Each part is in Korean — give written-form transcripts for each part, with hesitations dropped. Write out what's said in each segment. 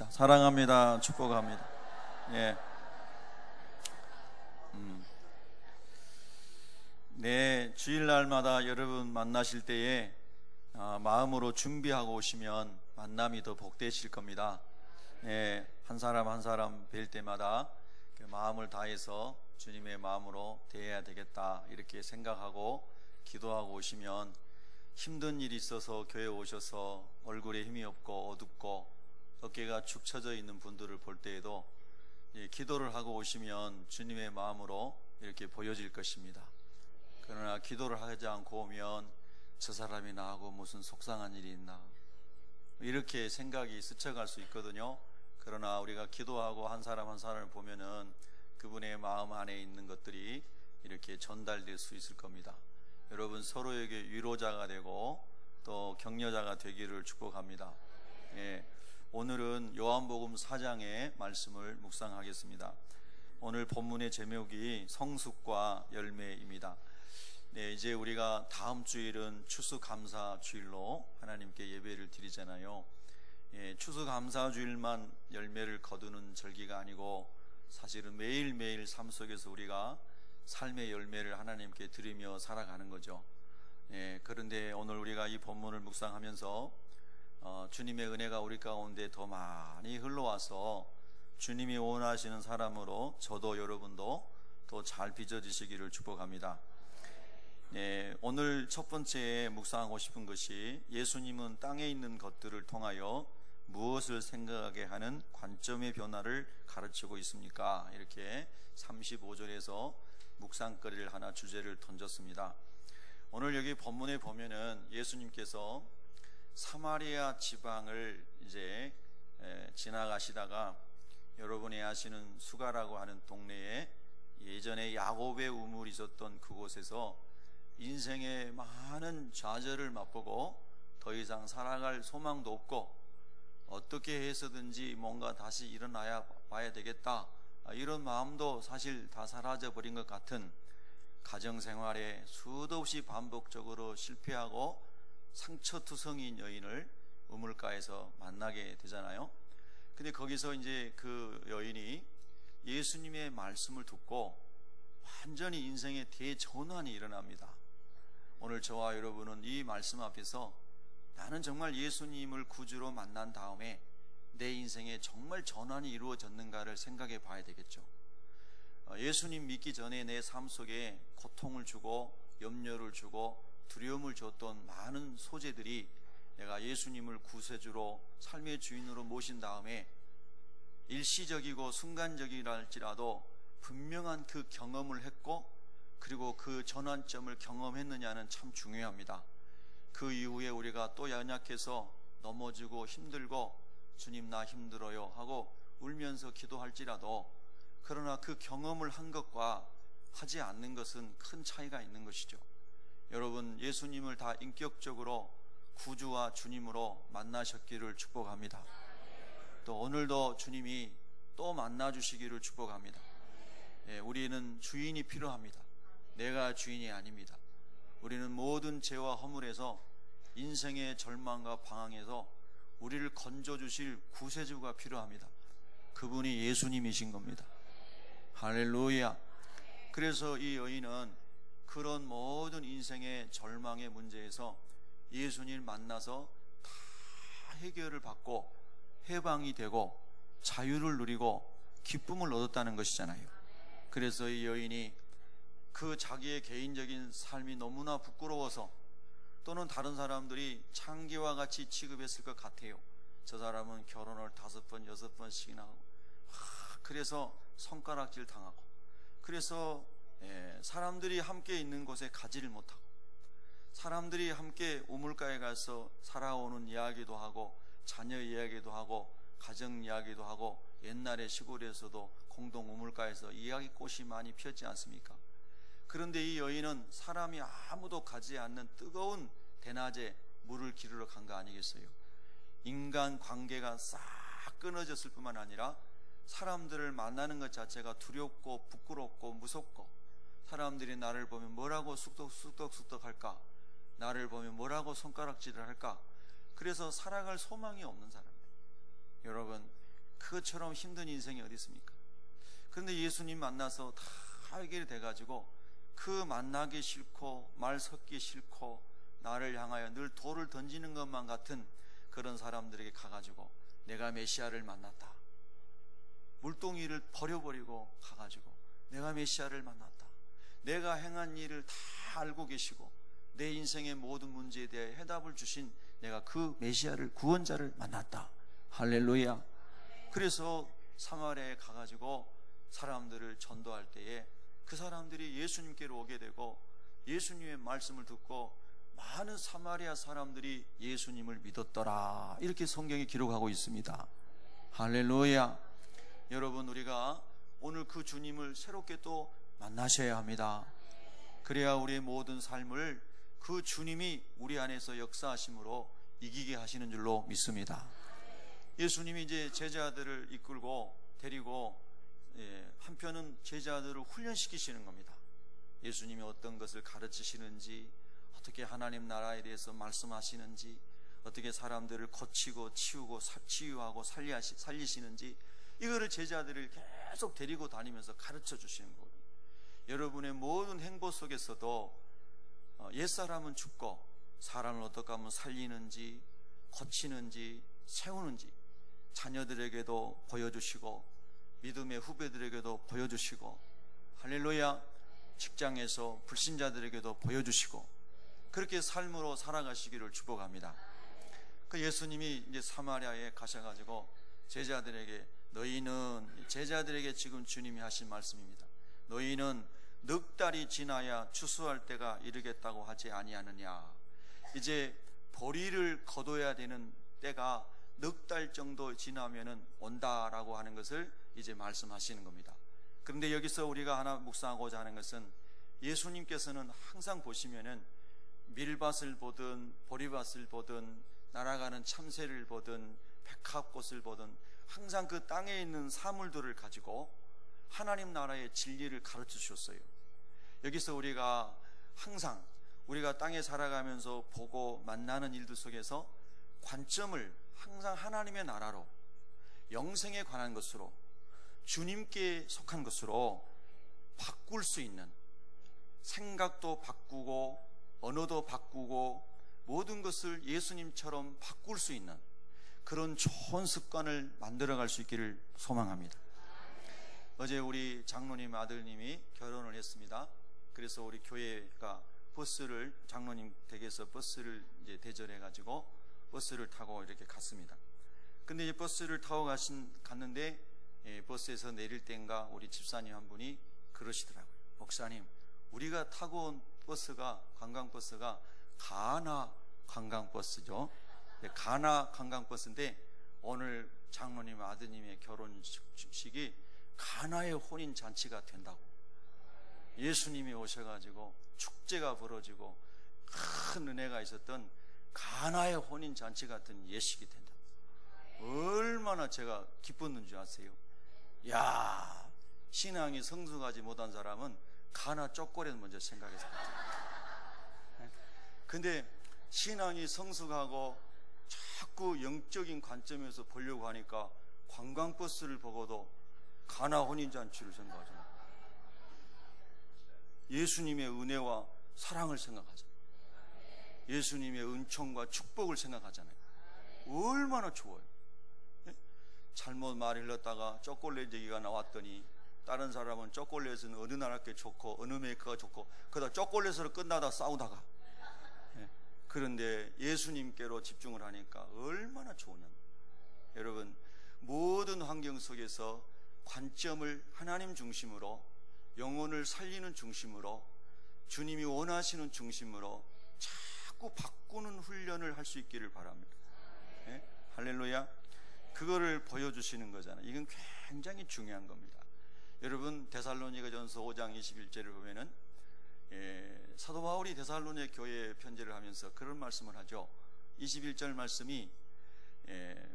사랑합니다. 축복합니다. 예. 네, 주일날마다 여러분 만나실 때에 마음으로 준비하고 오시면 만남이 더 복되실 겁니다. 예, 한 사람 한 사람 뵐 때마다 그 마음을 다해서 주님의 마음으로 대해야 되겠다 이렇게 생각하고 기도하고 오시면 힘든 일이 있어서 교회에 오셔서 얼굴에 힘이 없고 어둡고 어깨가 축 처져 있는 분들을 볼 때에도 기도를 하고 오시면 주님의 마음으로 이렇게 보여질 것입니다. 그러나 기도를 하지 않고 오면 저 사람이 나하고 무슨 속상한 일이 있나 이렇게 생각이 스쳐갈 수 있거든요. 그러나 우리가 기도하고 한 사람 한 사람을 보면은 그분의 마음 안에 있는 것들이 이렇게 전달될 수 있을 겁니다. 여러분 서로에게 위로자가 되고 또 격려자가 되기를 축복합니다. 예, 오늘은 요한복음 4장의 말씀을 묵상하겠습니다. 오늘 본문의 제목이 성숙과 열매입니다. 네, 이제 우리가 다음 주일은 추수감사 주일로 하나님께 예배를 드리잖아요. 예, 추수감사 주일만 열매를 거두는 절기가 아니고 사실은 매일매일 삶 속에서 우리가 삶의 열매를 하나님께 드리며 살아가는 거죠. 예, 그런데 오늘 우리가 이 본문을 묵상하면서 주님의 은혜가 우리 가운데 더 많이 흘러와서 주님이 원하시는 사람으로 저도 여러분도 더 잘 빚어지시기를 축복합니다. 예, 오늘 첫 번째 묵상하고 싶은 것이 예수님은 땅에 있는 것들을 통하여 무엇을 생각하게 하는 관점의 변화를 가르치고 있습니까? 이렇게 35절에서 묵상거리를 하나 주제를 던졌습니다. 오늘 여기 본문에 보면은 예수님께서 사마리아 지방을 이제 지나가시다가 여러분이 아시는 수가라고 하는 동네에 예전에 야곱의 우물이 있었던 그곳에서 인생의 많은 좌절을 맛보고 더 이상 살아갈 소망도 없고 어떻게 해서든지 뭔가 다시 일어나야 봐야 되겠다 이런 마음도 사실 다 사라져 버린 것 같은 가정생활에 수도 없이 반복적으로 실패하고 상처투성이인 여인을 우물가에서 만나게 되잖아요. 근데 거기서 이제 그 여인이 예수님의 말씀을 듣고 완전히 인생의 대전환이 일어납니다. 오늘 저와 여러분은 이 말씀 앞에서 나는 정말 예수님을 구주로 만난 다음에 내 인생에 정말 전환이 이루어졌는가를 생각해 봐야 되겠죠. 예수님 믿기 전에 내 삶 속에 고통을 주고 염려를 주고 두려움을 줬던 많은 소재들이 내가 예수님을 구세주로 삶의 주인으로 모신 다음에 일시적이고 순간적이랄지라도 분명한 그 경험을 했고 그리고 그 전환점을 경험했느냐는 참 중요합니다. 그 이후에 우리가 또 연약해서 넘어지고 힘들고 주님 나 힘들어요 하고 울면서 기도할지라도 그러나 그 경험을 한 것과 하지 않는 것은 큰 차이가 있는 것이죠. 여러분 예수님을 다 인격적으로 구주와 주님으로 만나셨기를 축복합니다. 또 오늘도 주님이 또 만나주시기를 축복합니다. 예, 우리는 주인이 필요합니다. 내가 주인이 아닙니다. 우리는 모든 죄와 허물에서 인생의 절망과 방황에서 우리를 건져주실 구세주가 필요합니다. 그분이 예수님이신 겁니다. 할렐루야. 그래서 이 여인은 그런 모든 인생의 절망의 문제에서 예수님을 만나서 다 해결을 받고 해방이 되고 자유를 누리고 기쁨을 얻었다는 것이잖아요. 그래서 이 여인이 그 자기의 개인적인 삶이 너무나 부끄러워서 또는 다른 사람들이 창기와 같이 취급했을 것 같아요. 저 사람은 결혼을 5번, 6번씩이나 하고 그래서 손가락질 당하고 그래서 사람들이 함께 있는 곳에 가지를 못하고 사람들이 함께 우물가에 가서 살아오는 이야기도 하고 자녀 이야기도 하고 가정 이야기도 하고 옛날에 시골에서도 공동 우물가에서 이야기꽃이 많이 피었지 않습니까? 그런데 이 여인은 사람이 아무도 가지 않는 뜨거운 대낮에 물을 기르러 간 거 아니겠어요? 인간 관계가 싹 끊어졌을 뿐만 아니라 사람들을 만나는 것 자체가 두렵고 부끄럽고 무섭고 사람들이 나를 보면 뭐라고 쑥덕쑥덕 할까? 나를 보면 뭐라고 손가락질을 할까? 그래서 살아갈 소망이 없는 사람들. 여러분 그것처럼 힘든 인생이 어디 있습니까? 그런데 예수님 만나서 다 해결이 돼가지고 그 만나기 싫고 말 섞기 싫고 나를 향하여 늘 돌을 던지는 것만 같은 그런 사람들에게 가가지고 내가 메시아를 만났다. 물동이를 버려버리고 가가지고 내가 메시아를 만났다. 내가 행한 일을 다 알고 계시고 내 인생의 모든 문제에 대해 해답을 주신 내가 그 메시아를, 구원자를 만났다. 할렐루야. 그래서 사마리아에 가가지고 사람들을 전도할 때에 그 사람들이 예수님께로 오게 되고 예수님의 말씀을 듣고 많은 사마리아 사람들이 예수님을 믿었더라. 이렇게 성경이 기록하고 있습니다. 할렐루야. 여러분, 우리가 오늘 그 주님을 새롭게 또 만나셔야 합니다. 그래야 우리의 모든 삶을 그 주님이 우리 안에서 역사하심으로 이기게 하시는 줄로 믿습니다. 예수님이 이제 제자들을 이끌고 데리고 한편은 제자들을 훈련시키시는 겁니다. 예수님이 어떤 것을 가르치시는지, 어떻게 하나님 나라에 대해서 말씀하시는지, 어떻게 사람들을 고치고 치우고 치유하고 살리시는지, 이거를 제자들을 계속 데리고 다니면서 가르쳐 주시는 거거든요. 여러분의 모든 행보 속에서도 옛사람은 죽고 사람을 어떻게 하면 살리는지, 고치는지, 세우는지 자녀들에게도 보여주시고 믿음의 후배들에게도 보여주시고, 할렐루야, 직장에서 불신자들에게도 보여주시고, 그렇게 삶으로 살아가시기를 축복합니다. 그 예수님이 이제 사마리아에 가셔가지고 제자들에게, 너희는, 제자들에게 지금 주님이 하신 말씀입니다. 너희는 넉 달이 지나야 추수할 때가 이르겠다고 하지 아니하느냐. 이제 보리를 거둬야 되는 때가 넉 달 정도 지나면은 온다라고 하는 것을 이제 말씀하시는 겁니다. 그런데 여기서 우리가 하나 묵상하고자 하는 것은, 예수님께서는 항상 보시면은 밀밭을 보든 보리밭을 보든 날아가는 참새를 보든 백합꽃을 보든 항상 그 땅에 있는 사물들을 가지고 하나님 나라의 진리를 가르쳐 주셨어요. 여기서 우리가 항상 우리가 땅에 살아가면서 보고 만나는 일들 속에서 관점을 항상 하나님의 나라로, 영생에 관한 것으로, 주님께 속한 것으로 바꿀 수 있는, 생각도 바꾸고 언어도 바꾸고 모든 것을 예수님처럼 바꿀 수 있는 그런 좋은 습관을 만들어갈 수 있기를 소망합니다. 어제 우리 장로님 아들님이 결혼을 했습니다. 그래서 우리 교회가 버스를, 장로님 댁에서 버스를 이제 대절해가지고 버스를 타고 이렇게 갔습니다. 근데 이제 버스를 타고 갔는데 버스에서 내릴 때인가 우리 집사님 한 분이 그러시더라고요. 목사님, 우리가 타고 온 버스가, 관광버스가 가나 관광버스죠. 가나 관광버스인데 오늘 장로님 아드님의 결혼식이 가나의 혼인잔치가 된다고. 예수님이 오셔가지고 축제가 벌어지고 큰 은혜가 있었던 가나의 혼인잔치 같은 예식이 된다. 얼마나 제가 기뻤는 줄 아세요? 야, 신앙이 성숙하지 못한 사람은 가나 쪼꼬리를 먼저 생각해서. 근데 신앙이 성숙하고 자꾸 영적인 관점에서 보려고 하니까 관광버스를 보고도 가나 혼인잔치를 생각하잖아요. 예수님의 은혜와 사랑을 생각하잖아요. 예수님의 은총과 축복을 생각하잖아요. 얼마나 좋아요. 잘못 말 흘렀다가 초콜릿 얘기가 나왔더니 다른 사람은 초콜릿은 어느 나라 게 좋고 어느 메이커가 좋고 그러다 초콜릿으로 끝나다 싸우다가, 그런데 예수님께로 집중을 하니까 얼마나 좋으냐. 여러분, 모든 환경 속에서 관점을 하나님 중심으로, 영혼을 살리는 중심으로, 주님이 원하시는 중심으로 자꾸 바꾸는 훈련을 할 수 있기를 바랍니다. 할렐루야. 그거를 보여주시는 거잖아요. 이건 굉장히 중요한 겁니다. 여러분, 데살로니가전서 5장 21절을 보면은 사도 바울이 데살로니가 교회에 편지를 하면서 그런 말씀을 하죠. 21절 말씀이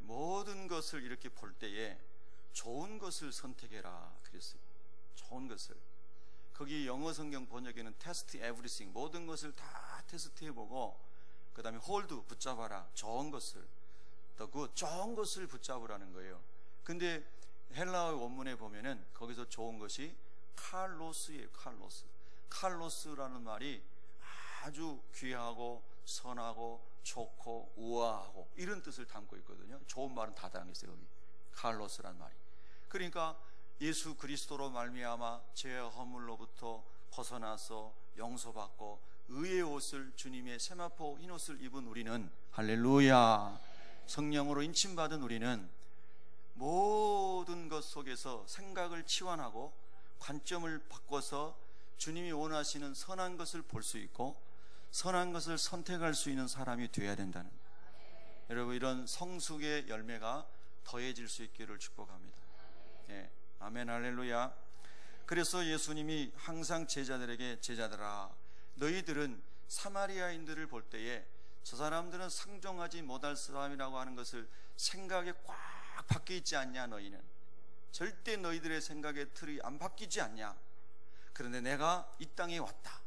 모든 것을 이렇게 볼 때에 좋은 것을 선택해라 그랬어요. 좋은 것을. 거기 영어 성경 번역에는 test everything, 모든 것을 다 테스트해보고 그 다음에 hold, 붙잡아라. 좋은 것을, 더 good, 좋은 것을 붙잡으라는 거예요. 근데 헬라어 원문에 보면은 거기서 좋은 것이 칼로스예요. 칼로스라는 말이 아주 귀하고 선하고 좋고 우아하고 이런 뜻을 담고 있거든요. 좋은 말은 다 담겨 있어요. 여기 칼로스란 말이. 그러니까 예수 그리스도로 말미암아 죄와 허물로부터 벗어나서 용서받고 의의 옷을, 주님의 세마포 흰 옷을 입은 우리는, 할렐루야, 성령으로 인침받은 우리는 모든 것 속에서 생각을 치환하고 관점을 바꿔서 주님이 원하시는 선한 것을 볼 수 있고 선한 것을 선택할 수 있는 사람이 되어야 된다는, 여러분, 이런 성숙의 열매가 더해질 수 있기를 축복합니다. 예, 아멘, 할렐루야. 그래서 예수님이 항상 제자들에게, 제자들아, 너희들은 사마리아인들을 볼 때에 저 사람들은 상종하지 못할 사람이라고 하는 것을 생각에 꽉 박혀 있지 않냐? 너희는 절대 너희들의 생각의 틀이 안 바뀌지 않냐? 그런데 내가 이 땅에 왔다.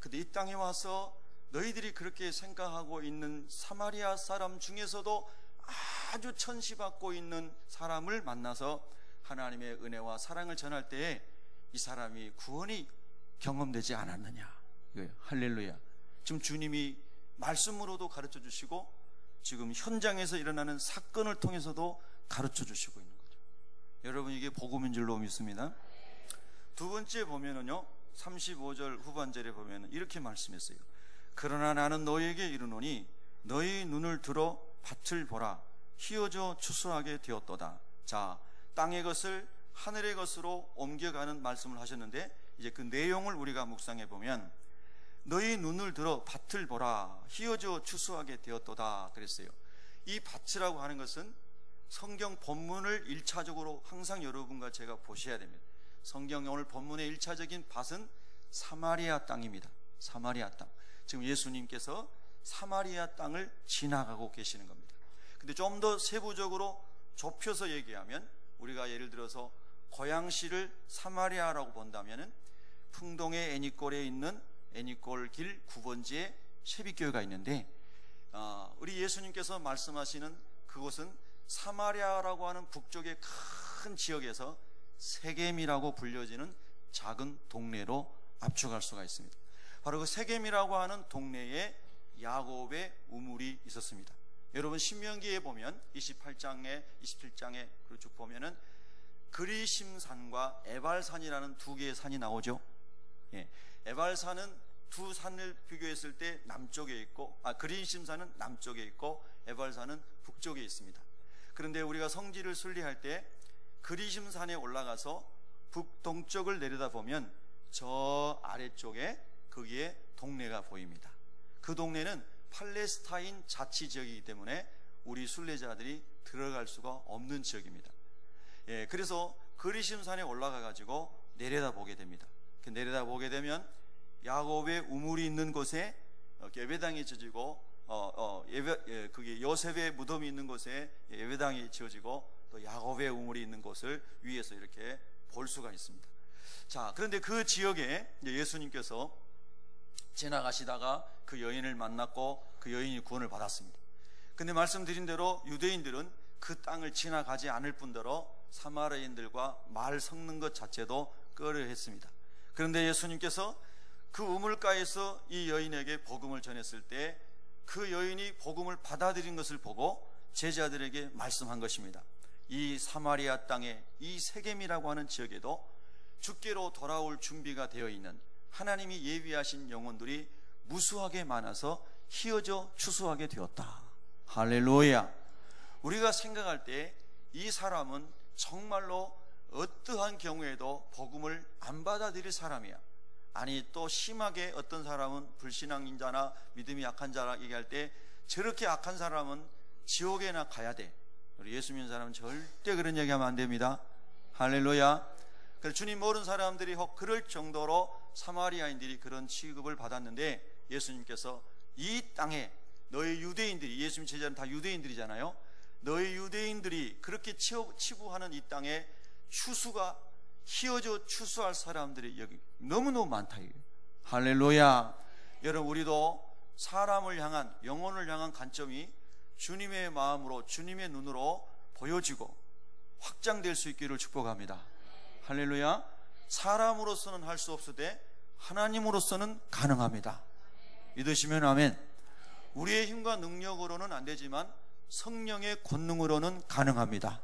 근데 이 땅에 와서 너희들이 그렇게 생각하고 있는 사마리아 사람 중에서도 아주 천시받고 있는 사람을 만나서 하나님의 은혜와 사랑을 전할 때에 이 사람이 구원이 경험되지 않았느냐? 할렐루야. 지금 주님이 말씀으로도 가르쳐 주시고 지금 현장에서 일어나는 사건을 통해서도 가르쳐 주시고 있는 거죠. 여러분, 이게 복음인 줄로 믿습니다. 두 번째 보면은요, 35절 후반절에 보면은 이렇게 말씀했어요. 그러나 나는 너희에게 이르노니 너희 눈을 들어 밭을 보라. 희어져 추수하게 되었도다. 자, 땅의 것을 하늘의 것으로 옮겨가는 말씀을 하셨는데, 이제 그 내용을 우리가 묵상해 보면 너희 눈을 들어 밭을 보라. 희어져 추수하게 되었도다 그랬어요. 이 밭이라고 하는 것은 성경 본문을 1차적으로 항상 여러분과 제가 보셔야 됩니다. 성경 오늘 본문의 1차적인 밭은 사마리아 땅입니다. 사마리아 땅. 지금 예수님께서 사마리아 땅을 지나가고 계시는 겁니다. 근데 좀 더 세부적으로 좁혀서 얘기하면, 우리가 예를 들어서 고양시를 사마리아라고 본다면은 풍동의 애니골에 있는 애니골 길 9번지에 세빛교회가 있는데, 우리 예수님께서 말씀하시는 그곳은 사마리아라고 하는 북쪽의 큰 지역에서 세겜이라고 불려지는 작은 동네로 압축할 수가 있습니다. 바로 그 세겜이라고 하는 동네에 야곱의 우물이 있었습니다. 여러분, 신명기에 보면 28장에 27장에 쭉 보면은 그리심산과 에발산이라는 두 개의 산이 나오죠. 예, 에발산은 두 산을 비교했을 때 남쪽에 있고, 그리심산은 남쪽에 있고 에발산은 북쪽에 있습니다. 그런데 우리가 성지를 순례할 때 그리심산에 올라가서 북동쪽을 내려다보면 저 아래쪽에 거기에 동네가 보입니다. 그 동네는 팔레스타인 자치지역이기 때문에 우리 순례자들이 들어갈 수가 없는 지역입니다. 예, 그래서 그리심산에 올라가 가지고 내려다보게 됩니다. 내려다보게 되면 야곱의 우물이 있는 곳에 예배당이 지어지고, 그게 요셉의 무덤이 있는 곳에 예배당이 지어지고, 또 야곱의 우물이 있는 곳을 위에서 이렇게 볼 수가 있습니다. 자, 그런데 그 지역에 예수님께서 지나가시다가 그 여인을 만났고 그 여인이 구원을 받았습니다. 근데 말씀드린 대로 유대인들은 그 땅을 지나가지 않을 뿐더러 사마리아인들과 말 섞는 것 자체도 꺼려했습니다. 그런데 예수님께서 그 우물가에서 이 여인에게 복음을 전했을 때 그 여인이 복음을 받아들인 것을 보고 제자들에게 말씀한 것입니다. 이 사마리아 땅에, 이 세겜이라고 하는 지역에도 주께로 돌아올 준비가 되어 있는 하나님이 예비하신 영혼들이 무수하게 많아서 희어져 추수하게 되었다. 할렐루야. 우리가 생각할 때 이 사람은 정말로 어떠한 경우에도 복음을 안 받아들일 사람이야. 아니, 또 심하게 어떤 사람은 불신앙인자나 믿음이 약한 자라 얘기할 때 저렇게 악한 사람은 지옥에나 가야 돼. 우리 예수 믿는 사람은 절대 그런 얘기하면 안 됩니다. 할렐루야. 그래서 주님 모르는 사람들이 혹 그럴 정도로 사마리아인들이 그런 취급을 받았는데, 예수님께서 이 땅에 너희 유대인들이, 예수님 제자는 다 유대인들이잖아요. 너희 유대인들이 그렇게 치부하는 이 땅에 추수가 희어져 추수할 사람들이 여기 너무너무 많다. 할렐루야. 여러분, 우리도 사람을 향한, 영혼을 향한 관점이 주님의 마음으로, 주님의 눈으로 보여지고, 확장될 수 있기를 축복합니다. 할렐루야. 사람으로서는 할 수 없으되 하나님으로서는 가능합니다. 믿으시면 아멘. 우리의 힘과 능력으로는 안 되지만 성령의 권능으로는 가능합니다.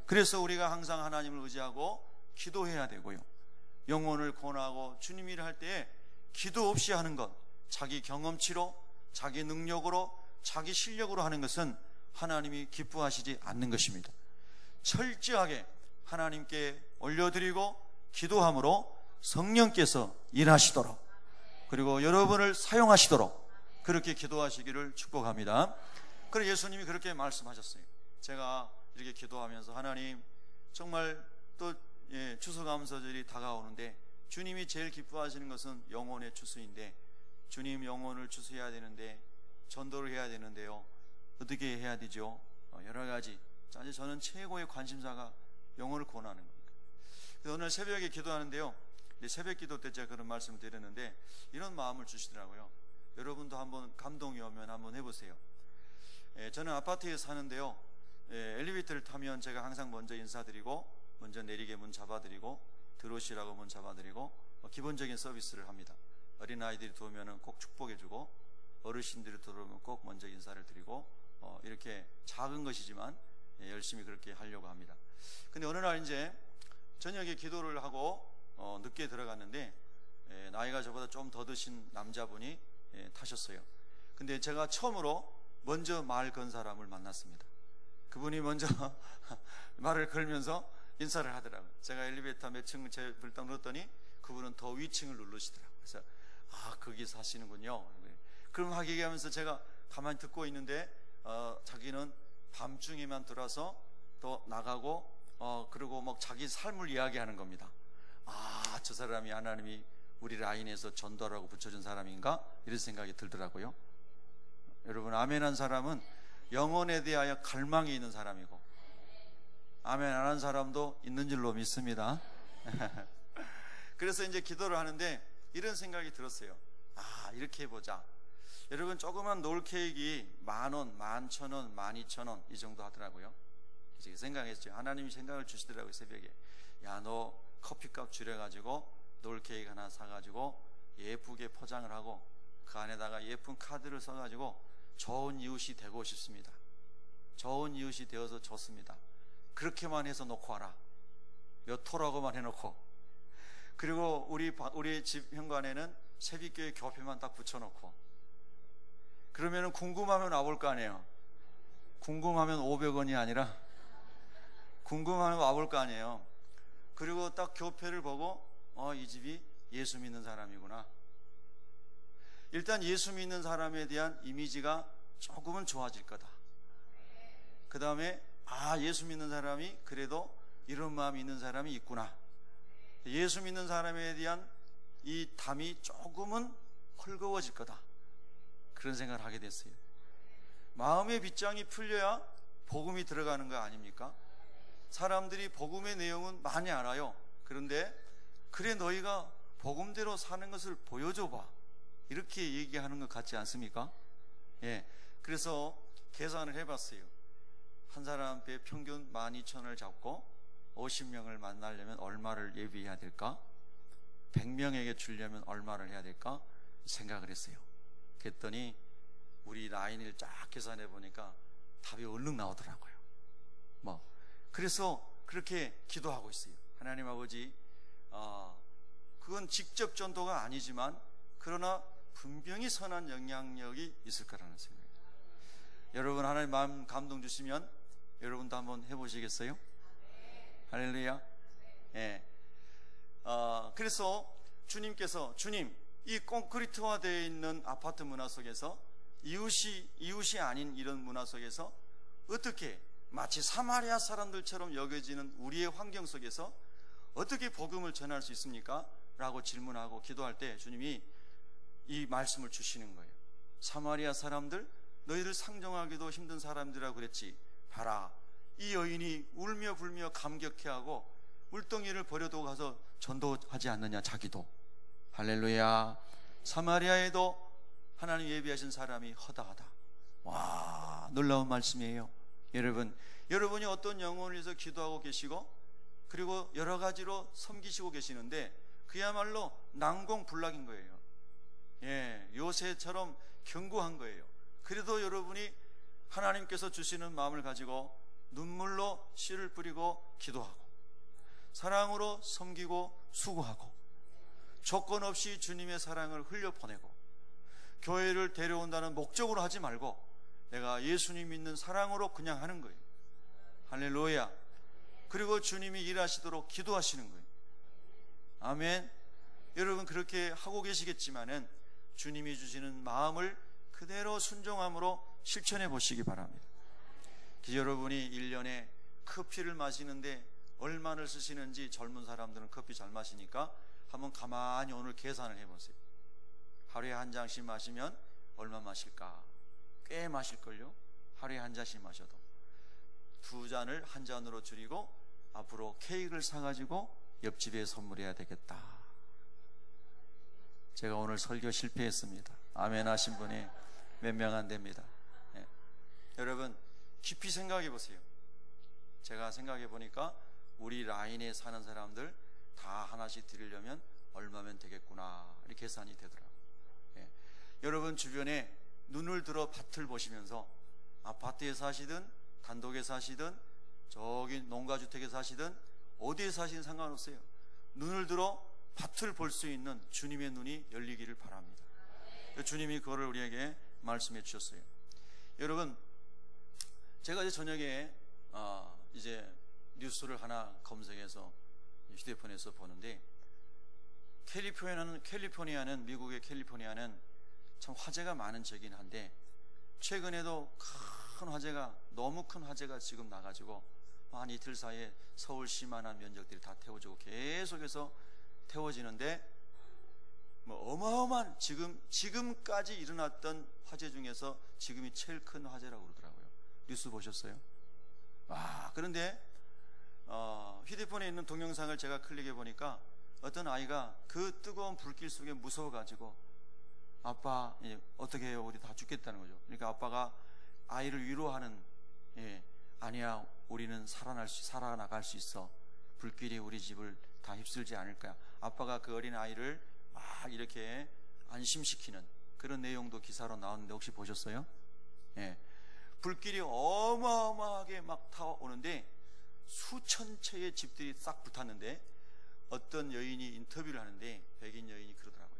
그래서 우리가 항상 하나님을 의지하고 기도해야 되고요. 영혼을 권하고 주님 일을 할 때에 기도 없이 하는 것, 자기 경험치로, 자기 능력으로, 자기 실력으로 하는 것은 하나님이 기뻐하시지 않는 것입니다. 철저하게 하나님께 올려드리고 기도함으로 성령께서 일하시도록, 그리고 여러분을 사용하시도록 그렇게 기도하시기를 축복합니다. 그래서 예수님이 그렇게 말씀하셨어요. 제가 이렇게 기도하면서 하나님, 정말 또 추수감사절이 다가오는데 주님이 제일 기뻐하시는 것은 영혼의 추수인데, 주님 영혼을 추수해야 되는데, 전도를 해야 되는데요, 어떻게 해야 되죠? 여러 가지. 사실 저는 최고의 관심사가 영혼을 권하는 겁니다. 그래서 오늘 새벽에 기도하는데요, 새벽 기도 때 제가 그런 말씀을 드렸는데 이런 마음을 주시더라고요. 여러분도 한번 감동이 오면 한번 해보세요. 저는 아파트에 사는데요, 엘리베이터를 타면 제가 항상 먼저 인사드리고, 먼저 내리게 문 잡아드리고, 들어오시라고 문 잡아드리고, 기본적인 서비스를 합니다. 어린아이들이 들어오면 꼭 축복해주고, 어르신들이 들어오면 꼭 먼저 인사를 드리고, 이렇게 작은 것이지만 열심히 그렇게 하려고 합니다. 근데 어느 날 이제 저녁에 기도를 하고 늦게 들어갔는데 나이가 저보다 좀 더 드신 남자분이 타셨어요. 근데 제가 처음으로 먼저 말 건 사람을 만났습니다. 그분이 먼저 말을 걸면서 인사를 하더라고요. 제가 엘리베이터 몇 층 제를 딱 눌렀더니 그분은 더 위층을 누르시더라고요. 그래서 거기 사시는군요. 그럼 얘기하면서 제가 가만히 듣고 있는데 자기는 밤중에만 들어와서 또 나가고 그리고 막 자기 삶을 이야기하는 겁니다. 저 사람이 하나님이 우리 라인에서 전도라고 붙여준 사람인가? 이런 생각이 들더라고요. 여러분, 아멘한 사람은 영혼에 대하여 갈망이 있는 사람이고, 아멘 안 한 사람도 있는 줄로 믿습니다. 그래서 이제 기도를 하는데 이런 생각이 들었어요. 이렇게 해보자. 여러분, 조그만 롤케이크 10,000원, 11,000원, 12,000원 이 정도 하더라고요. 제가 생각했죠. 하나님이 생각을 주시더라고요. 새벽에, 야, 너 커피값 줄여가지고 롤케이크 하나 사가지고 예쁘게 포장을 하고 그 안에다가 예쁜 카드를 써가지고 좋은 이웃이 되고 싶습니다. 좋은 이웃이 되어서 좋습니다. 그렇게만 해서 놓고 와라. 몇 토라고만 해놓고, 그리고 우리 집 현관에는 세빛교회 교회만 딱 붙여놓고, 그러면은 궁금하면 와볼 거 아니에요. 궁금하면 500원이 아니라 궁금하면 와볼 거 아니에요. 그리고 딱 교회를 보고 이 집이 예수 믿는 사람이구나. 일단 예수 믿는 사람에 대한 이미지가 조금은 좋아질 거다. 그 다음에 예수 믿는 사람이 그래도 이런 마음이 있는 사람이 있구나. 예수 믿는 사람에 대한 이 담이 조금은 헐거워질 거다. 그런 생각을 하게 됐어요. 마음의 빗장이 풀려야 복음이 들어가는 거 아닙니까? 사람들이 복음의 내용은 많이 알아요. 그런데 그래 너희가 복음대로 사는 것을 보여줘봐, 이렇게 얘기하는 것 같지 않습니까? 그래서 계산을 해봤어요. 한 사람의 평균 12,000원을 잡고 50명을 만나려면 얼마를 예비해야 될까? 100명에게 주려면 얼마를 해야 될까? 생각을 했어요. 그랬더니 우리 라인을 쫙 계산해 보니까 답이 얼른 나오더라고요. 그래서 그렇게 기도하고 있어요. 하나님 아버지, 그건 직접 전도가 아니지만 그러나 분명히 선한 영향력이 있을 거라는 생각입니다. 여러분, 하나님 마음 감동 주시면 여러분도 한번 해보시겠어요? 할렐루야. 그래서 주님, 이 콘크리트화 되어 있는 아파트 문화 속에서, 이웃이 아닌 이런 문화 속에서 어떻게 마치 사마리아 사람들처럼 여겨지는 우리의 환경 속에서 어떻게 복음을 전할 수 있습니까? 라고 질문하고 기도할 때 주님이 이 말씀을 주시는 거예요. 사마리아 사람들, 너희들 상종하기도 힘든 사람들이라고 그랬지. 봐라, 이 여인이 울며 불며 감격해하고 물동이를 버려두고 가서 전도하지 않느냐, 자기도. 할렐루야. 사마리아에도 하나님 예비하신 사람이 허다하다. 와, 놀라운 말씀이에요. 여러분, 여러분이 어떤 영혼을 위해서 기도하고 계시고 그리고 여러 가지로 섬기시고 계시는데 그야말로 난공불락인 거예요. 요새처럼 견고한 거예요. 그래도 여러분이 하나님께서 주시는 마음을 가지고 눈물로 씨를 뿌리고 기도하고 사랑으로 섬기고 수고하고 조건 없이 주님의 사랑을 흘려보내고 교회를 데려온다는 목적으로 하지 말고 내가 예수님 믿는 사랑으로 그냥 하는 거예요. 할렐루야. 그리고 주님이 일하시도록 기도하시는 거예요. 아멘. 여러분 그렇게 하고 계시겠지만은 주님이 주시는 마음을 그대로 순종함으로 실천해 보시기 바랍니다. 여러분이 1년에 커피를 마시는데 얼마를 쓰시는지 젊은 사람들은 커피 잘 마시니까 한번 가만히 오늘 계산을 해보세요. 하루에 한 잔씩 마시면 얼마 마실까? 꽤 마실걸요? 하루에 한 잔씩 마셔도 2잔을 한 잔으로 줄이고 앞으로 케이크를 사가지고 옆집에 선물해야 되겠다. 제가 오늘 설교 실패했습니다. 아멘 하신 분이 몇 명 안 됩니다. 여러분 깊이 생각해 보세요. 제가 생각해 보니까 우리 라인에 사는 사람들 다 하나씩 드리려면 얼마면 되겠구나 이렇게 계산이 되더라고요. 여러분 주변에 눈을 들어 밭을 보시면서 아파트에 사시든 단독에 사시든 저기 농가주택에 사시든 어디에 사시든 상관없어요. 눈을 들어 밭을 볼 수 있는 주님의 눈이 열리기를 바랍니다. 주님이 그거를 우리에게 말씀해 주셨어요. 여러분 제가 이제 저녁에 이제 뉴스를 하나 검색해서 휴대폰에서 보는데 캘리포니아는 미국의 캘리포니아는 참 화재가 많은 지역이긴 한데 최근에도 큰 화재가 너무 큰 화재가 지금 나가지고 한 이틀 사이에 서울시만한 면적들이 다 태워지고 계속해서 태워지는데 뭐 어마어마한 지금까지 일어났던 화재 중에서 지금이 제일 큰 화재라고 그러더라고요. 뉴스 보셨어요? 와, 그런데 휴대폰에 있는 동영상을 제가 클릭해 보니까 어떤 아이가 그 뜨거운 불길 속에 무서워가지고 아빠 어떻게 해요? 우리 다 죽겠다는 거죠. 그러니까 아빠가 아이를 위로하는 아니야 우리는 살아나갈 수 있어. 불길이 우리 집을 다 휩쓸지 않을 거야. 아빠가 그 어린 아이를 막 이렇게 안심시키는 그런 내용도 기사로 나왔는데 혹시 보셨어요? 불길이 어마어마하게 막 타오는데 수천 채의 집들이 싹 붙었는데 어떤 여인이 인터뷰를 하는데 백인 여인이 그러더라고요.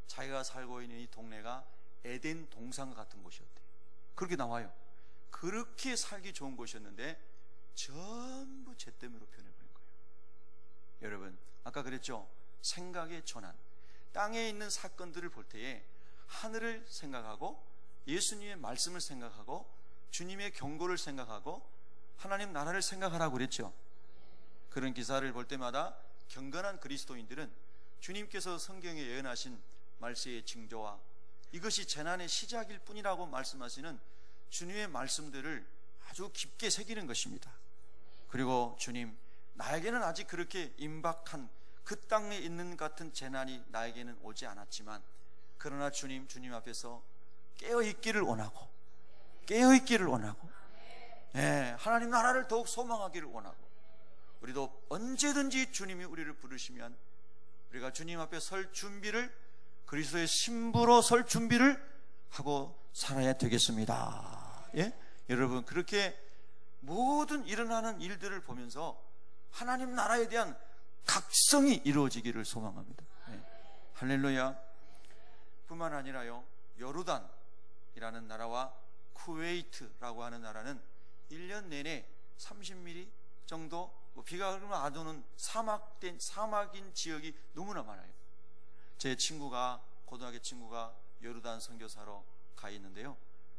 자기가 살고 있는 이 동네가 에덴 동산 같은 곳이었대요. 그렇게 나와요. 그렇게 살기 좋은 곳이었는데 전부 죄 때문에 변해버린 거예요. 여러분 아까 그랬죠? 생각의 전환. 땅에 있는 사건들을 볼 때에 하늘을 생각하고 예수님의 말씀을 생각하고 주님의 경고를 생각하고 하나님 나라를 생각하라고 그랬죠. 그런 기사를 볼 때마다 경건한 그리스도인들은 주님께서 성경에 예언하신 말세의 징조와 이것이 재난의 시작일 뿐이라고 말씀하시는 주님의 말씀들을 아주 깊게 새기는 것입니다. 그리고 주님, 나에게는 아직 그렇게 임박한 그 땅에 있는 같은 재난이 나에게는 오지 않았지만 그러나 주님 앞에서 깨어있기를 원하고 하나님 나라를 더욱 소망하기를 원하고 우리도 언제든지 주님이 우리를 부르시면 우리가 주님 앞에 설 준비를 그리스도의 신부로 설 준비를 하고 살아야 되겠습니다. 여러분 그렇게 모든 일어나는 일들을 보면서 하나님 나라에 대한 각성이 이루어지기를 소망합니다. 할렐루야. 뿐만 아니라요 요르단이라는 나라와 쿠웨이트라고 하는 나라는 1년 내내 30mm 정도 비가 얼마 안 오는 사막인 지역이 너무나 많아요. 제 친구가 고등학교 친구가 요르단 선교사로 가 있는데요.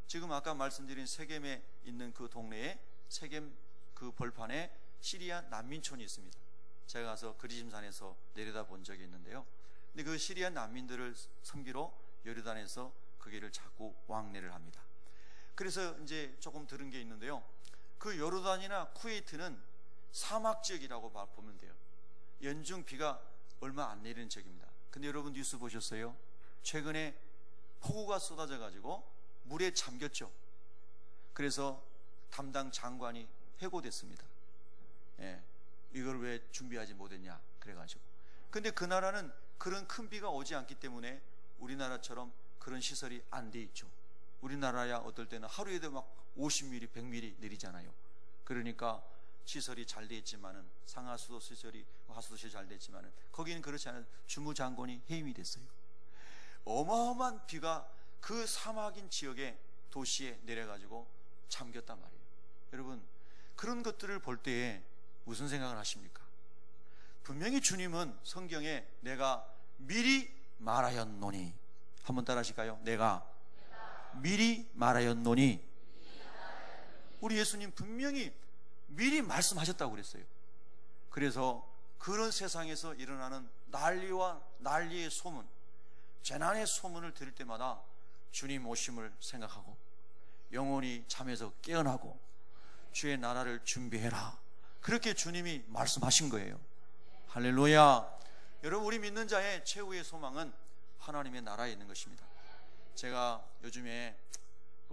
지금 아까 말씀드린 세겜에 있는 그 동네에 세겜 그 벌판에 시리아 난민촌이 있습니다. 제가 가서 그리심산에서 내려다 본 적이 있는데요. 근데 그 시리아 난민들을 섬기러 요르단에서 그 길을 자꾸 왕래를 합니다. 그래서 이제 조금 들은 게 있는데요. 그 요르단이나 쿠웨이트는 사막 지역이라고 보면 돼요. 연중 비가 얼마 안 내리는 지역입니다. 근데 여러분 뉴스 보셨어요? 최근에 폭우가 쏟아져 가지고 물에 잠겼죠. 그래서 담당 장관이 해고됐습니다. 예, 이걸 왜 준비하지 못했냐 그래가지고. 근데 그 나라는 그런 큰 비가 오지 않기 때문에 우리나라처럼 그런 시설이 안 돼 있죠. 우리나라야 어떨 때는 하루에도 막 50mm, 100mm 내리잖아요. 그러니까 시설이 잘 돼 있지만은 상하수도 시설이, 하수도 시설이 잘 돼 있지만은 거기는 그렇지 않은 주무장군이 해임이 됐어요. 어마어마한 비가 그 사막인 지역에, 도시에 내려가지고 잠겼단 말이에요. 여러분, 그런 것들을 볼 때에 무슨 생각을 하십니까? 분명히 주님은 성경에 내가 미리 말하였노니, 한번 따라 하실까요? 내가 미리 말하였노니. 우리 예수님 분명히 미리 말씀하셨다고 그랬어요. 그래서 그런 세상에서 일어나는 난리와 난리의 소문, 재난의 소문을 들을 때마다 주님 오심을 생각하고 영혼이 잠에서 깨어나고 주의 나라를 준비해라, 그렇게 주님이 말씀하신 거예요. 할렐루야. 여러분, 우리 믿는 자의 최후의 소망은 하나님의 나라에 있는 것입니다. 제가 요즘에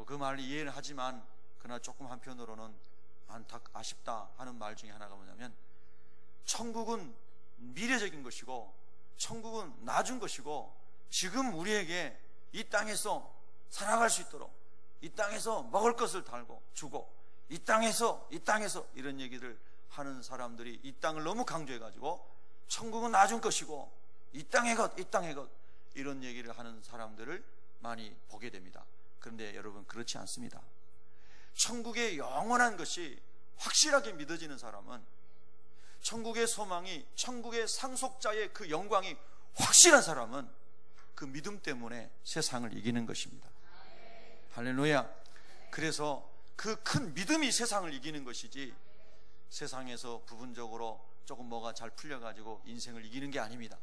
그 말을 이해를 하지만 그러나 조금 한편으로는 아쉽다 하는 말 중에 하나가 뭐냐면, 천국은 미래적인 것이고 천국은 나중 것이고, 지금 우리에게 이 땅에서 살아갈 수 있도록 이 땅에서 먹을 것을 달고 주고, 이 땅에서 이런 얘기를 하는 사람들이 이 땅을 너무 강조해가지고 천국은 나중 것이고 이 땅의 것 이런 얘기를 하는 사람들을 많이 보게 됩니다. 그런데 여러분, 그렇지 않습니다. 천국의 영원한 것이 확실하게 믿어지는 사람은, 천국의 소망이, 천국의 상속자의 그 영광이 확실한 사람은 그 믿음 때문에 세상을 이기는 것입니다. 할렐루야. 그래서 그 큰 믿음이 세상을 이기는 것이지, 세상에서 부분적으로 조금 뭐가 잘 풀려가지고 인생을 이기는 게 아닙니다.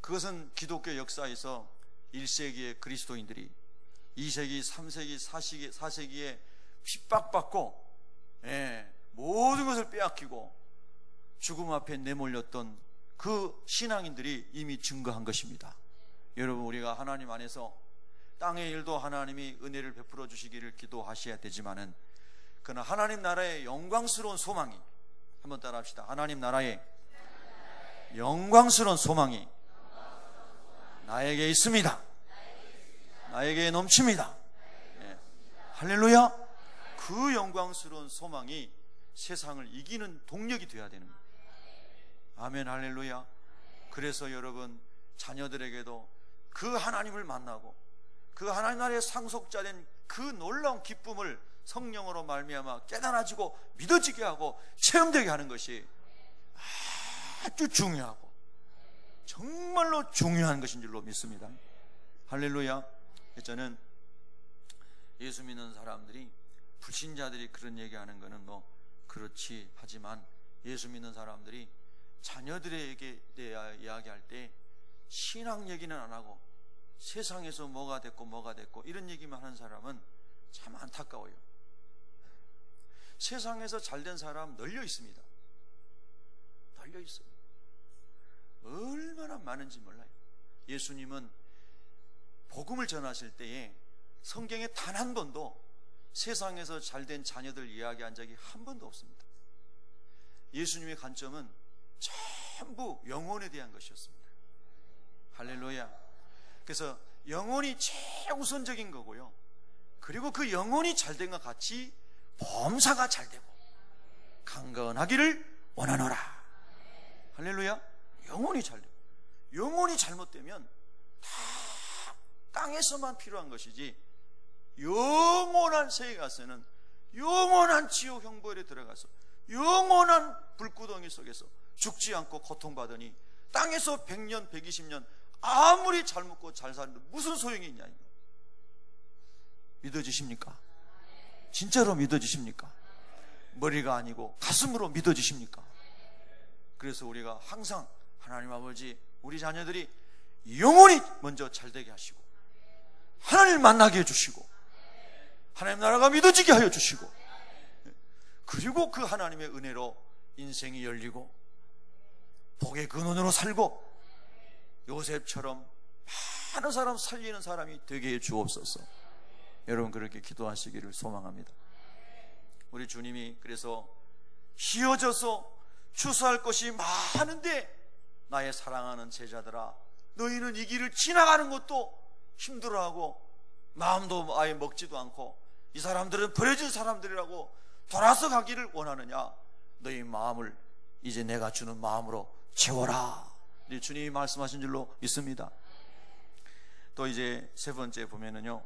그것은 기독교 역사에서 1세기의 그리스도인들이 2세기, 3세기, 4세기에 핍박받고 모든 것을 빼앗기고 죽음 앞에 내몰렸던 그 신앙인들이 이미 증거한 것입니다. 여러분, 우리가 하나님 안에서 땅의 일도 하나님이 은혜를 베풀어 주시기를 기도하셔야 되지만은, 그러나 하나님 나라의 영광스러운 소망이, 한번 따라 합시다. 하나님 나라의 영광스러운 소망이 나에게 있습니다. 나에게 넘칩니다. 네. 할렐루야. 그 영광스러운 소망이 세상을 이기는 동력이 되어야 되는 거예요. 아멘. 할렐루야. 그래서 여러분, 자녀들에게도 그 하나님을 만나고 그 하나님 나라의 상속자된 그 놀라운 기쁨을 성령으로 말미암아 깨달아지고 믿어지게 하고 체험되게 하는 것이 아주 중요하고 정말로 중요한 것인 줄로 믿습니다. 할렐루야. 저는 예수 믿는 사람들이, 불신자들이 그런 얘기하는 거는 뭐 그렇지 하지만, 예수 믿는 사람들이 자녀들에게 대하여 이야기할 때 신앙 얘기는 안 하고 세상에서 뭐가 됐고 이런 얘기만 하는 사람은 참 안타까워요. 세상에서 잘된 사람 널려 있습니다. 널려 있어요. 얼마나 많은지 몰라요. 예수님은 복음을 전하실 때에 성경에 단 한 번도 세상에서 잘된 자녀들 이야기한 적이 한 번도 없습니다. 예수님의 관점은 전부 영혼에 대한 것이었습니다. 할렐루야. 그래서 영혼이 최우선적인 거고요. 그리고 그 영혼이 잘된 것 같이 범사가 잘되고 강건하기를 원하노라. 할렐루야. 영혼이 잘되고, 영혼이 잘못되면 다 땅에서만 필요한 것이지, 영원한 세계 가서는 영원한 지옥 형벌에 들어가서 영원한 불구덩이 속에서 죽지 않고 고통받으니 땅에서 100년 120년 아무리 잘 먹고 잘 사는데 무슨 소용이 있냐. 믿어지십니까? 진짜로 믿어지십니까? 머리가 아니고 가슴으로 믿어지십니까? 그래서 우리가 항상 하나님 아버지, 우리 자녀들이 영혼이 먼저 잘되게 하시고 하나님을 만나게 해주시고 하나님 나라가 믿어지게 하여 주시고, 그리고 그 하나님의 은혜로 인생이 열리고 복의 근원으로 살고 요셉처럼 많은 사람 살리는 사람이 되게 해 주옵소서. 여러분, 그렇게 기도하시기를 소망합니다. 우리 주님이 그래서 휘어져서 추수할 것이 많은데 나의 사랑하는 제자들아, 너희는 이 길을 지나가는 것도 힘들어하고 마음도 아예 먹지도 않고 이 사람들은 버려진 사람들이라고 돌아서 가기를 원하느냐? 너희 마음을 이제 내가 주는 마음으로 채워라. 주님이 말씀하신 줄로 믿습니다. 또 이제 세 번째 보면은요,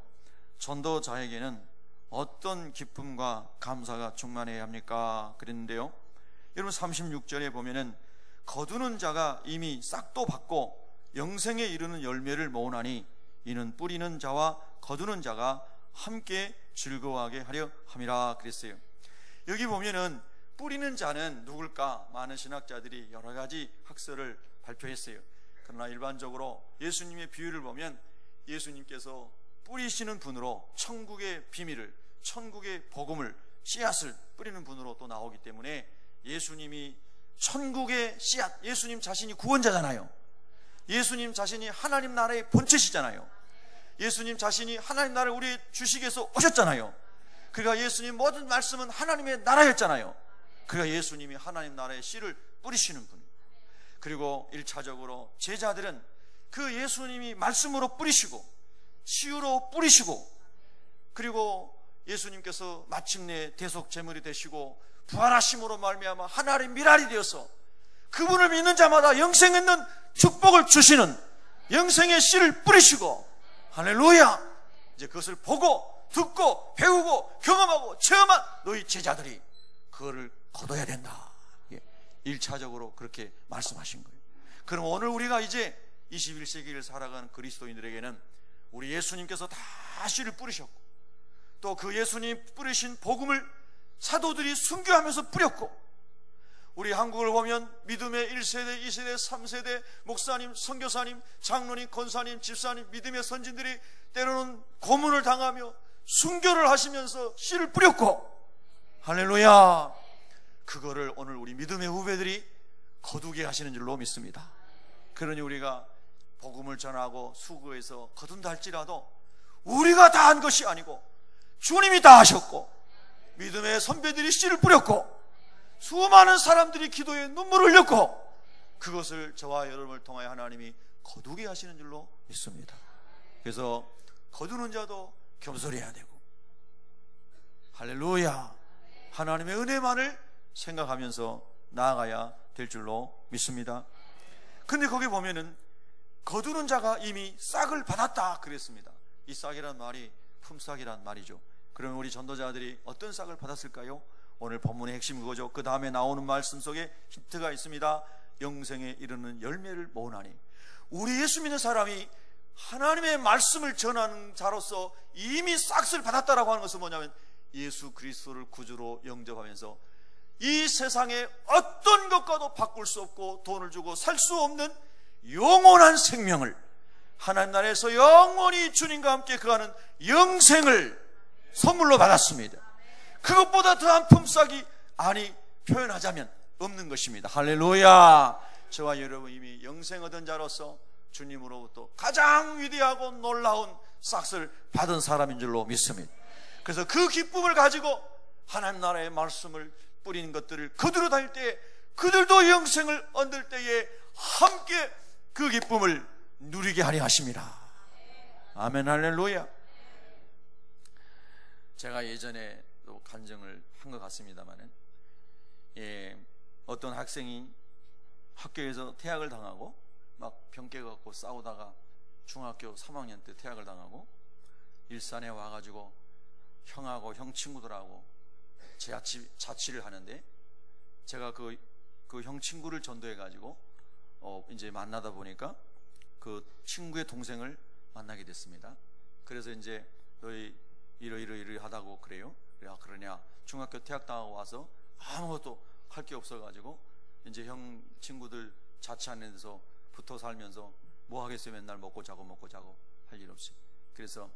전도자에게는 어떤 기쁨과 감사가 충만해야 합니까? 그랬는데요, 여러분 36절에 보면은 거두는 자가 이미 싹도 받고 영생에 이르는 열매를 모으나니 이는 뿌리는 자와 거두는 자가 함께 즐거워하게 하려 함이라 그랬어요. 여기 보면은 뿌리는 자는 누굴까? 많은 신학자들이 여러 가지 학설을 발표했어요. 그러나 일반적으로 예수님의 비유를 보면 예수님께서 뿌리시는 분으로 천국의 비밀을, 천국의 복음을, 씨앗을 뿌리는 분으로 또 나오기 때문에 예수님이 천국의 씨앗, 예수님 자신이 구원자잖아요. 예수님 자신이 하나님 나라의 본체시잖아요. 예수님 자신이 하나님 나라를 우리 주시기 위해서 오셨잖아요. 그러니까 예수님 모든 말씀은 하나님의 나라였잖아요. 그러니까 예수님이 하나님 나라의 씨를 뿌리시는 분. 그리고 1차적으로 제자들은 그 예수님이 말씀으로 뿌리시고 치유로 뿌리시고, 그리고 예수님께서 마침내 대속제물이 되시고 부활하심으로 말미암아 하나님의 미랄이 되어서 그분을 믿는 자마다 영생 있는 축복을 주시는 영생의 씨를 뿌리시고, 할렐루야, 이제 그것을 보고 듣고 배우고 경험하고 체험한 너희 제자들이 그거를 거둬야 된다. 1차적으로 그렇게 말씀하신 거예요. 그럼 오늘 우리가 이제 21세기를 살아가는 그리스도인들에게는 우리 예수님께서 다 씨를 뿌리셨고, 또 그 예수님 뿌리신 복음을 사도들이 순교하면서 뿌렸고, 우리 한국을 보면 믿음의 1세대, 2세대, 3세대 목사님, 선교사님, 장로님, 권사님, 집사님, 믿음의 선진들이 때로는 고문을 당하며 순교를 하시면서 씨를 뿌렸고, 할렐루야, 그거를 오늘 우리 믿음의 후배들이 거두게 하시는 줄로 믿습니다. 그러니 우리가 복음을 전하고 수고해서 거둔다 할지라도 우리가 다 한 것이 아니고 주님이 다 하셨고, 믿음의 선배들이 씨를 뿌렸고, 수많은 사람들이 기도에 눈물을 흘렸고, 그것을 저와 여러분을 통하여 하나님이 거두게 하시는 줄로 믿습니다. 그래서 거두는 자도 겸손해야 되고, 할렐루야, 하나님의 은혜만을 생각하면서 나아가야 될 줄로 믿습니다. 근데 거기 보면은 거두는 자가 이미 싹을 받았다 그랬습니다. 이 싹이란 말이 품삯이란 말이죠. 그러면 우리 전도자들이 어떤 싹을 받았을까요? 오늘 본문의 핵심 그거죠. 그 다음에 나오는 말씀 속에 힌트가 있습니다. 영생에 이르는 열매를 모으나니. 우리 예수 믿는 사람이 하나님의 말씀을 전하는 자로서 이미 싹을 받았다라고 하는 것은 뭐냐면 예수 그리스도를 구주로 영접하면서 이 세상에 어떤 것과도 바꿀 수 없고 돈을 주고 살 수 없는 영원한 생명을, 하나님 나라에서 영원히 주님과 함께 거하는 영생을 선물로 받았습니다. 그것보다 더한 품삯이 아니 표현하자면 없는 것입니다. 할렐루야. 저와 여러분 이미 영생 얻은 자로서 주님으로부터 가장 위대하고 놀라운 싹을 받은 사람인 줄로 믿습니다. 그래서 그 기쁨을 가지고 하나님 나라의 말씀을 뿌리는 것들을 거두러 다닐 때에 그들도 영생을 얻을 때에 함께 그 기쁨을 누리게 하려 하십니다. 아멘, 할렐루야. 제가 예전에 또 간증을 한 것 같습니다만은, 어떤 학생이 학교에서 퇴학을 당하고 막 병 깨갖고 싸우다가 중학교 3학년 때 퇴학을 당하고 일산에 와가지고 형하고 형 친구들하고 자취를 하는데, 제가 그 형 친구를 전도해가지고 이제 만나다 보니까 그 친구의 동생을 만나게 됐습니다. 그래서 이제 너희 이러하다고 그래요. 그러냐, 중학교 퇴학당하고 와서 아무것도 할 게 없어가지고 이제 형 친구들 자취하는 데서 붙어 살면서 뭐 하겠어요. 맨날 먹고 자고 할 일 없이. 그래서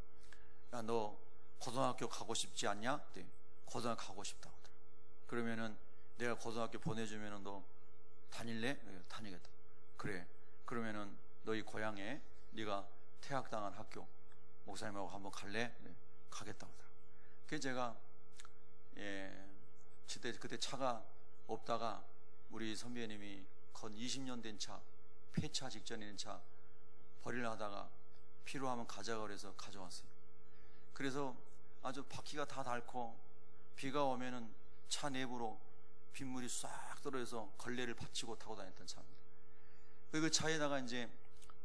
야, 너 고등학교 가고 싶지 않냐? 네. 고등학교 가고 싶다고 하더라. 그러면은 내가 고등학교 보내주면은 너 다닐래? 네, 다니겠다. 그래. 그러면은 너희 고향에 네가 퇴학당한 학교 목사님하고 한번 갈래? 네, 가겠다고 하더라. 그래서 제가 그때 차가 없다가 우리 선배님이 건 20년 된 차, 폐차 직전에 있는 차 버리려 하다가 필요하면 가져가 그래서 가져왔어요. 그래서 아주 바퀴가 다 닳고 비가 오면은 차 내부로 빗물이 싹 떨어져서 걸레를 받치고 타고 다녔던 차입니다. 그 차에다가 이제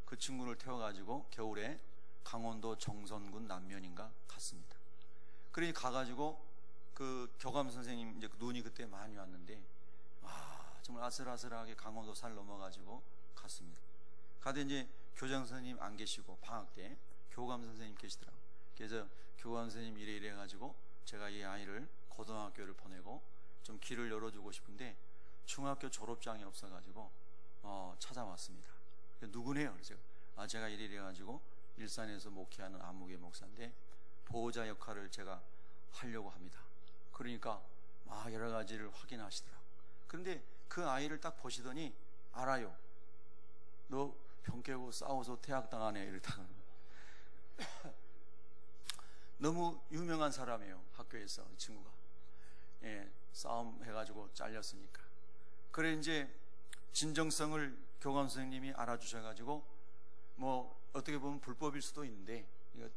그 친구를 태워가지고 겨울에 강원도 정선군 남면인가 갔습니다. 그러니 가가지고 그 교감 선생님 이제 눈이 그때 많이 왔는데 정말 아슬아슬하게 강원도 살 넘어가지고 갔습니다. 가도 이제 교장 선생님 안 계시고 방학 때 교감 선생님 계시더라고요. 그래서 교감 선생님 이래 해가지고 제가 이 아이를 고등학교를 보내고 좀 길을 열어주고 싶은데 중학교 졸업장이 없어가지고 찾아왔습니다. 누구네요? 그래서 제가 이래 해가지고 일산에서 목회하는 안목의 목사인데 보호자 역할을 제가 하려고 합니다. 그러니까 여러 가지를 확인하시더라고요. 그런데 그 아이를 딱 보시더니 알아요. 너 병 깨고 싸워서 퇴학당하네 이랬다가 너무 유명한 사람이에요. 학교에서 친구가 싸움 해가지고 잘렸으니까. 그래 이제 진정성을 교감 선생님이 알아주셔가지고 뭐 어떻게 보면 불법일 수도 있는데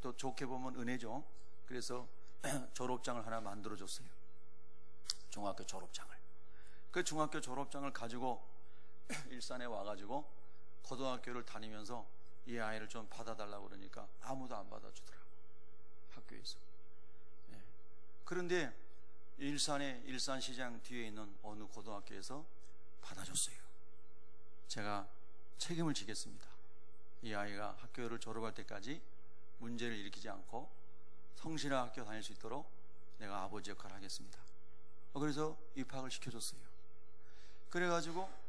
또 좋게 보면 은혜죠. 그래서 졸업장을 하나 만들어줬어요. 중학교 졸업장을. 그 중학교 졸업장을 가지고 일산에 와가지고 고등학교를 다니면서 이 아이를 좀 받아달라고 그러니까 아무도 안 받아주더라고, 학교에서. 그런데 일산시장 뒤에 있는 어느 고등학교에서 받아줬어요. 제가 책임을 지겠습니다. 이 아이가 학교를 졸업할 때까지 문제를 일으키지 않고 성실한 학교 다닐 수 있도록 내가 아버지 역할을 하겠습니다. 그래서 입학을 시켜줬어요. 그래가지고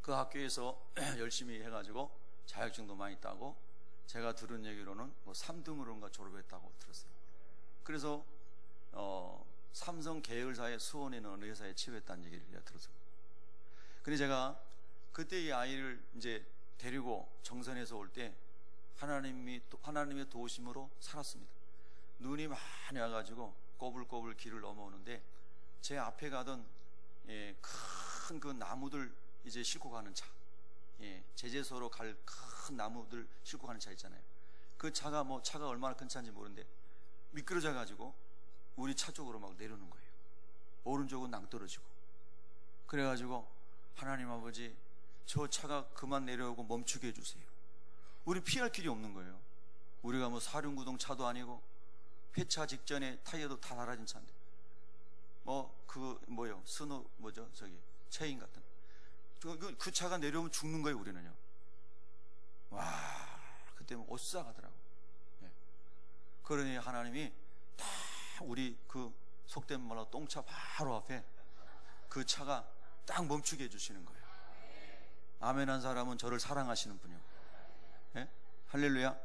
그 학교에서 열심히 해가지고 자격증도 많이 따고 제가 들은 얘기로는 뭐 3등으로인가 졸업했다고 들었어요. 그래서 삼성 계열사의 수원에 있는 어느 회사에 취업했다는 얘기를 제가 들었어요. 근데 제가 그때 이 아이를 이제 데리고 정선에서 올 때 하나님의 도우심으로 살았습니다. 눈이 많이 와가지고 꼬불꼬불 길을 넘어오는데 제 앞에 가던 큰 그 나무들 이제 싣고 가는 차, 제재소로 갈 큰 나무들 싣고 가는 차 있잖아요. 그 차가 얼마나 큰 차인지 모르는데 미끄러져 가지고 우리 차 쪽으로 막 내려오는 거예요. 오른쪽은 낭떠러지고. 그래가지고 하나님 아버지, 저 차가 그만 내려오고 멈추게 해주세요. 우리 피할 길이 없는 거예요. 우리가 뭐 사륜구동 차도 아니고 폐차 직전에 타이어도 다 달아진 차인데 체인 같은 그 차가 내려오면 죽는 거예요. 우리는요. 와, 그때 오싹하더라고. 그러니 하나님이 다 우리 그 속된 말로 똥차 바로 앞에 그 차가 딱 멈추게 해주시는 거예요. 아멘 한 사람은 저를 사랑하시는 분이요. 할렐루야.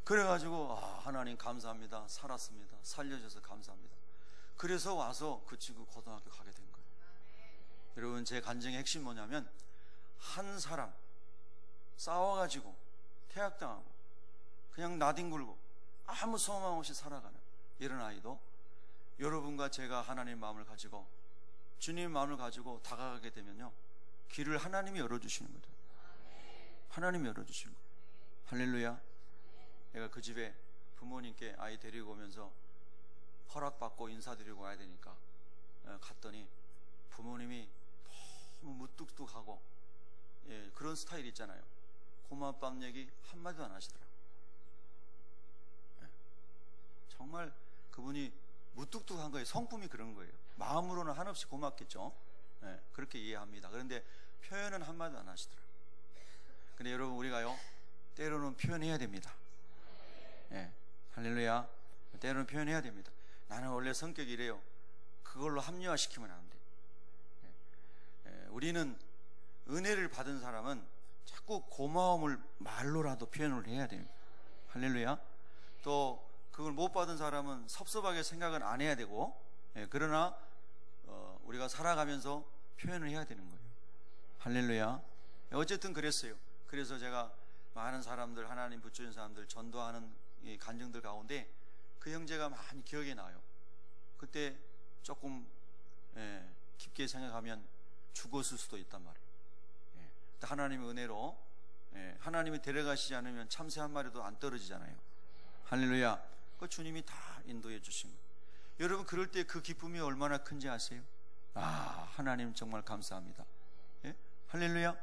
그래가지고 하나님 감사합니다. 살았습니다. 살려줘서 감사합니다. 그래서 와서 그 친구 고등학교 가게 된 거예요. 여러분, 제 간증의 핵심 뭐냐면 한 사람 싸워가지고 퇴학당하고 그냥 나뒹굴고 아무 소망 없이 살아가는 이런 아이도 여러분과 제가 하나님 마음을 가지고 주님 마음을 가지고 다가가게 되면요, 길을 하나님이 열어주시는 거죠. 하나님이 열어주시는 거예요. 할렐루야. 내가 그 집에 부모님께 아이 데리고 오면서 허락받고 인사드리고 와야 되니까 갔더니 부모님이 너무 무뚝뚝하고 그런 스타일 있잖아요. 고맙밤 얘기 한마디도 안 하시더라고요. 정말 그분이 무뚝뚝한 거예요. 성품이 그런 거예요. 마음으로는 한없이 고맙겠죠. 그렇게 이해합니다. 그런데 표현은 한마디도 안 하시더라고요. 근데 여러분, 우리가요 때로는 표현해야 됩니다. 할렐루야. 때로는 표현해야 됩니다. 나는 원래 성격이 이래요. 그걸로 합리화시키면 안 돼. 우리는 은혜를 받은 사람은 자꾸 고마움을 말로라도 표현을 해야 됩니다. 할렐루야. 또 그걸 못 받은 사람은 섭섭하게 생각은 안 해야 되고, 그러나 우리가 살아가면서 표현을 해야 되는 거예요. 할렐루야. 어쨌든 그랬어요. 그래서 제가 많은 사람들, 하나님 붙여준 사람들 전도하는 이 간증들 가운데 그 형제가 많이 기억에 나요. 그때 조금 깊게 생각하면 죽었을 수도 있단 말이에요. 하나님의 은혜로 하나님이 데려가시지 않으면 참새 한 마리도 안 떨어지잖아요. 할렐루야. 그 주님이 다 인도해 주신 거예요. 여러분, 그럴 때 그 기쁨이 얼마나 큰지 아세요? 하나님 정말 감사합니다. 할렐루야.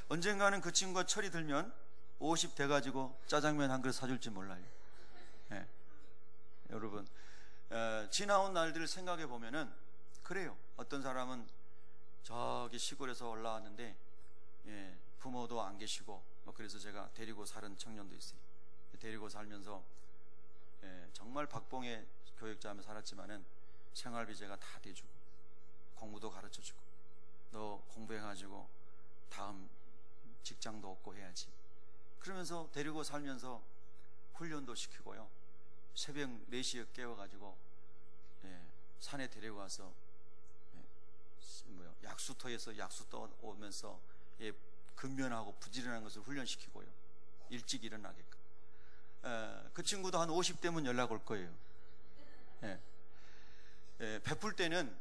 언젠가는 그 친구가 철이 들면 50 돼가지고 짜장면 한 그릇 사줄지 몰라요. 여러분, 지나온 날들을 생각해 보면은 그래요. 어떤 사람은 저기 시골에서 올라왔는데 부모도 안 계시고 그래서 제가 데리고 살은 청년도 있어요. 데리고 살면서 정말 박봉의 교육자하며 살았지만은 생활비 제가 다 대주고 공부도 가르쳐주고 너 공부해가지고 다음 직장도 얻고 해야지. 그러면서 데리고 살면서 훈련도 시키고요. 새벽 4시에 깨워가지고 산에 데리고 가서 약수터에서 약수 떠오면서 근면하고 부지런한 것을 훈련시키고요. 일찍 일어나게끔. 그 친구도 한 50대면 연락 올 거예요. 베풀 때는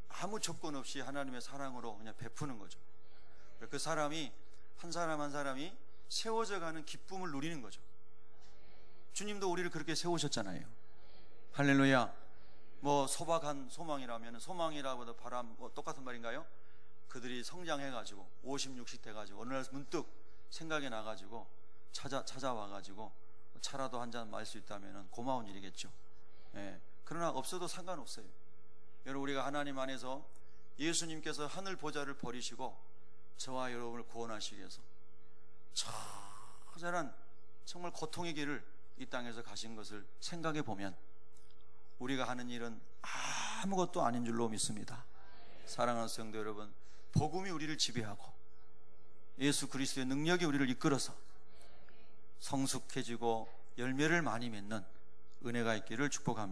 아무 조건 없이 하나님의 사랑으로 그냥 베푸는 거죠. 그 사람이 한 사람 한 사람이 세워져 가는 기쁨을 누리는 거죠. 주님도 우리를 그렇게 세우셨잖아요. 할렐루야. 소박한 소망이라면 소망이라고도 바람 똑같은 말인가요? 그들이 성장해가지고 50, 60 돼가지고 어느 날 문득 생각이 나가지고 찾아와가지고 차라도 한 잔 마실 수 있다면 고마운 일이겠죠. 그러나 없어도 상관없어요. 여러분, 우리가 하나님 안에서 예수님께서 하늘 보좌를 버리시고 저와 여러분을 구원하시기 위해서 처절한 정말 고통의 길을 이 땅에서 가신 것을 생각해 보면 우리가 하는 일은 아무것도 아닌 줄로 믿습니다. 사랑하는 성도 여러분, 복음이 우리를 지배하고 예수 그리스도의 능력이 우리를 이끌어서 성숙해지고 열매를 많이 맺는 은혜가 있기를 축복합니다.